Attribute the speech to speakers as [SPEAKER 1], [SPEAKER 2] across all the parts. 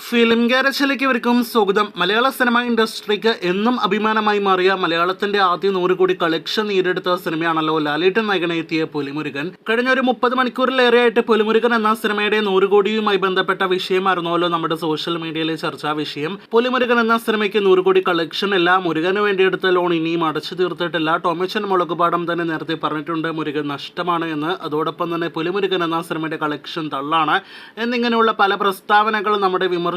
[SPEAKER 1] Film ഗാരേജിലേക്ക് ഇവർക്കും സ്വാഗതം. മലയാള cinema ഇൻഡസ്ട്രിക്ക് എന്നും അഭിമാനമായി മാറിയ മലയാളത്തിന്റെ ആദ്യ 100 കോടി കളക്ഷൻ നേടിയെടുത്ത സിനിമയാണല്ലോ ലാലേട്ടൻ നായകനെത്തിയ പുലിമുരുകൻ. കഴിഞ്ഞ ഒരു 30 മണിക്കൂറിലേറെയായിട്ട് പുലിമുരുകൻ എന്ന സിനിമയുടെ 100 കോടിയുമായി ബന്ധപ്പെട്ട വിഷയമായിരുന്നല്ലോ നമ്മുടെ സോഷ്യൽ മീഡിയയിലെ ചർച്ചാ വിഷയം. പുലിമുരുകൻ എന്ന സിനിമയ്ക്ക് 100 കോടി കളക്ഷൻ അല്ല, മുരുകന് വേണ്ടിയെടുത്ത ലോൺ ഇനിയും അടച്ചു തീർത്തിട്ടില്ല. ടോമിച്ചൻ മുളകുപാടം തന്നെ നേരത്തെ പറഞ്ഞിട്ടുണ്ട് മുരുകൻ നഷ്ടമാണ് എന്ന്. അതോടൊപ്പം തന്നെ പുലിമുരുകൻ എന്ന സിനിമയുടെ കളക്ഷൻ തള്ളാണ് എന്നിങ്ങനെയുള്ള പല പ്രസ്താവനകൾ നമ്മുടെ വിമർശകർ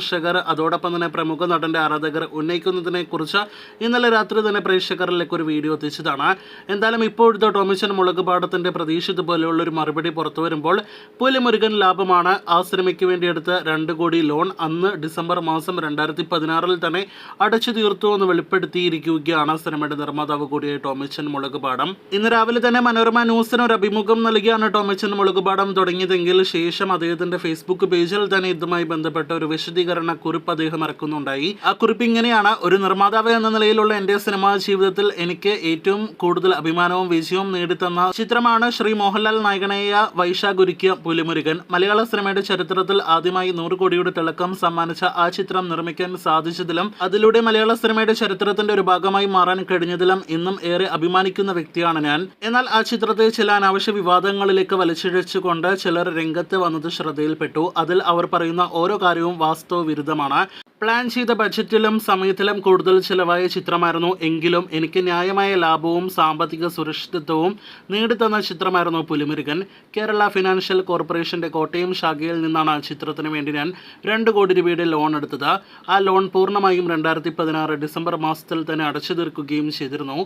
[SPEAKER 1] അതോടൊപ്പം തന്നെ പ്രമുഖ നടന്റെ ആരാധകർ ഉന്നയിക്കുന്നതിനെ കുറിച്ച് ഇന്നലെ രാത്രി തന്നെ പ്രേക്ഷകരിലേക്ക് ഒരു വീഡിയോ എത്തിച്ചതാണ്. എന്തായാലും ഇപ്പോഴത്തെ ടോമിച്ചൻ മുളകുപാടത്തിന്റെ പ്രതീക്ഷിത പോലെയുള്ള ഒരു മറുപടി പുറത്തു വരുമ്പോൾ പുലിമുരുകൻ ലാഭമാണ്. ആ സിനിമയ്ക്ക് വേണ്ടി എടുത്ത 2 കോടി ലോൺ അന്ന് ഡിസംബർ മാസം 2016 തന്നെ അടച്ചു തീർത്തു എന്ന് വെളിപ്പെടുത്തിയിരിക്കുകയാണ് സിനിമയുടെ നിർമ്മാതാവ് കൂടിയായ ടോമിച്ചൻ മുളകുപാടം. ഇന്ന് രാവിലെ തന്നെ മനോരമ ന്യൂസിന് ഒരു അഭിമുഖം നൽകിയാണ് ടോമിച്ചൻ മുളകുപാടം തുടങ്ങിയതെങ്കിൽ ശേഷം അദ്ദേഹത്തിന്റെ ഫേസ്ബുക്ക് പേജിൽ തന്നെ ഇതുമായി ബന്ധപ്പെട്ട ഒരു വിശദീകരണ കുറിപ്പ് അദ്ദേഹം ഇറക്കുന്നുണ്ടായി. ആ കുറിപ്പ് ഇങ്ങനെയാണ്: ഒരു നിർമ്മാതാവ് എന്ന നിലയിലുള്ള എന്റെ സിനിമാ ജീവിതത്തിൽ എനിക്ക് ഏറ്റവും കൂടുതൽ അഭിമാനവും വിജയവും നേടിത്തന്ന ചിത്രമാണ് ശ്രീ മോഹൻലാൽ നായകനായ വൈശാഖ് ഒരുക്കിയ പുലിമുരുകൻ. മലയാള സിനിമയുടെ ചരിത്രത്തിൽ ആദ്യമായി 100 കോടിയുടെ തിളക്കം സമ്മാനിച്ച ആ ചിത്രം നിർമ്മിക്കാൻ സാധിച്ചതിലും അതിലൂടെ മലയാള സിനിമയുടെ ചരിത്രത്തിന്റെ ഒരു ഭാഗമായി മാറാൻ കഴിഞ്ഞതിലും ഇന്നും ഏറെ അഭിമാനിക്കുന്ന വ്യക്തിയാണ് ഞാൻ. എന്നാൽ ആ ചിത്രത്തെ ചില അനാവശ്യ വിവാദങ്ങളിലേക്ക് വലിച്ചിഴച്ചുകൊണ്ട് ചിലർ രംഗത്ത് വന്നത് ശ്രദ്ധയിൽപ്പെട്ടു. അതിൽ അവർ പറയുന്ന ഓരോ കാര്യവും വാസ്തവ വിരുദ്ധമാണ്. പ്ലാൻ ചെയ്ത ബഡ്ജറ്റിലും സമയത്തിലും കൂടുതൽ ചിലവായ ചിത്രമായിരുന്നു. എങ്കിലും എനിക്ക് ന്യായമായ ലാഭവും സാമ്പത്തിക സുരക്ഷിതത്വവും നേടിത്തന്ന ചിത്രമായിരുന്നു പുലിമുരുകൻ. കേരള ഫിനാൻഷ്യൽ കോർപ്പറേഷന്റെ കോട്ടയം ശാഖയിൽ നിന്നാണ് ചിത്രത്തിന് വേണ്ടി ഞാൻ 2 കോടി രൂപയുടെ ലോൺ എടുത്തത്. ആ ലോൺ പൂർണ്ണമായും 2016 ഡിസംബർ മാസത്തിൽ തന്നെ അടച്ചു തീർക്കുകയും ചെയ്തിരുന്നു.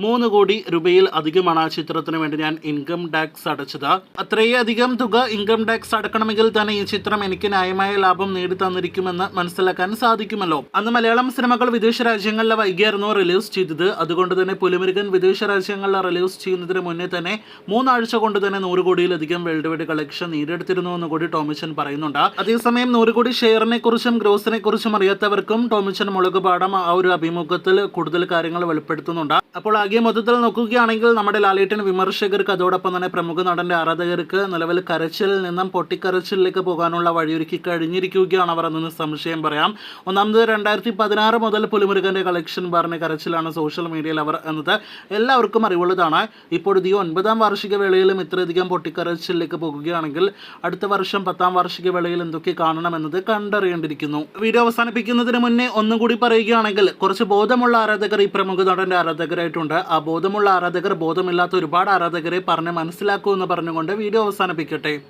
[SPEAKER 1] 3 കോടി രൂപയിൽ അധികമാണ് ആ ചിത്രത്തിന് വേണ്ടി ഞാൻ ഇൻകം ടാക്സ് അടച്ചത്. അത്രയധികം തുക ഇൻകം ടാക്സ് അടക്കണമെങ്കിൽ തന്നെ ഈ ചിത്രം എനിക്ക് ന്യായമായ ലാഭം നേടിത്തന്നിരിക്കുമെന്ന് മനസ്സിലാക്കാൻ സാധിക്കുമല്ലോ. അന്ന് മലയാളം സിനിമകൾ വിദേശ രാജ്യങ്ങളിലെ വൈകിയായിരുന്നു റിലീസ് ചെയ്തത്. അതുകൊണ്ട് തന്നെ പുലിമുരുകൻ വിദേശ രാജ്യങ്ങളിൽ റിലീസ് ചെയ്യുന്നതിന് മുന്നേ തന്നെ 3 ആഴ്ച കൊണ്ട് തന്നെ 100 കോടിയിലധികം വേൾഡ് വൈഡ് കളക്ഷൻ നേടിയെടുത്തിരുന്നു എന്ന് കൂടി ടോമിച്ചൻ പറയുന്നുണ്ട്. അതേസമയം 100 കോടി ഷെയറിനെ കുറിച്ചും ഗ്രോസിനെ കുറിച്ചും അറിയാത്തവർക്കും ടോമിച്ചൻ മുളകുപാടം ആ ഒരു അഭിമുഖത്തിൽ കൂടുതൽ കാര്യങ്ങൾ വെളിപ്പെടുത്തുന്നുണ്ട്. അപ്പോൾ ആകെ മൊത്തത്തിൽ നോക്കുകയാണെങ്കിൽ നമ്മുടെ ലാലേട്ടൻ വിമർശകർക്ക് അതോടൊപ്പം തന്നെ പ്രമുഖ നടന്റെ ആരാധകർക്ക് നിലവിൽ കരച്ചിലിൽ നിന്നും പൊട്ടിക്കരച്ചിലേക്ക് പോകാനുള്ള വഴിയൊരുക്കി കഴിഞ്ഞിരിക്കുകയാണ് അവർ എന്ന് സംശയം പറയാം. ഒന്നാമത് 2016 മുതൽ പുലിമുരുകന്റെ കളക്ഷൻ പറഞ്ഞ കരച്ചിലാണ് സോഷ്യൽ മീഡിയയിൽ അവർ എന്നത് എല്ലാവർക്കും അറിവുള്ളതാണ്. ഇപ്പോൾ ഈ 9ാം വാർഷിക വേളയിലും ഇത്രയധികം പൊട്ടിക്കരച്ചിലേക്ക് പോകുകയാണെങ്കിൽ അടുത്ത വർഷം 10ാം വാർഷിക വേളയിൽ എന്തൊക്കെ കാണണമെന്നത് കണ്ടറിയേണ്ടിയിരിക്കുന്നു. വീഡിയോ അവസാനിപ്പിക്കുന്നതിന് മുന്നേ ഒന്നുകൂടി പറയുകയാണെങ്കിൽ കുറച്ച് ബോധമുള്ള ആരാധകർ ഈ പ്രമുഖ നടന്റെ ആരാധകരായിട്ടുണ്ട്. ആ ബോധമുള്ള ആരാധകർ ബോധമില്ലാത്ത ഒരുപാട് ആരാധകരെ പറഞ്ഞ് മനസ്സിലാക്കൂ എന്ന് പറഞ്ഞുകൊണ്ട് വീഡിയോ അവസാനിപ്പിക്കട്ടെ.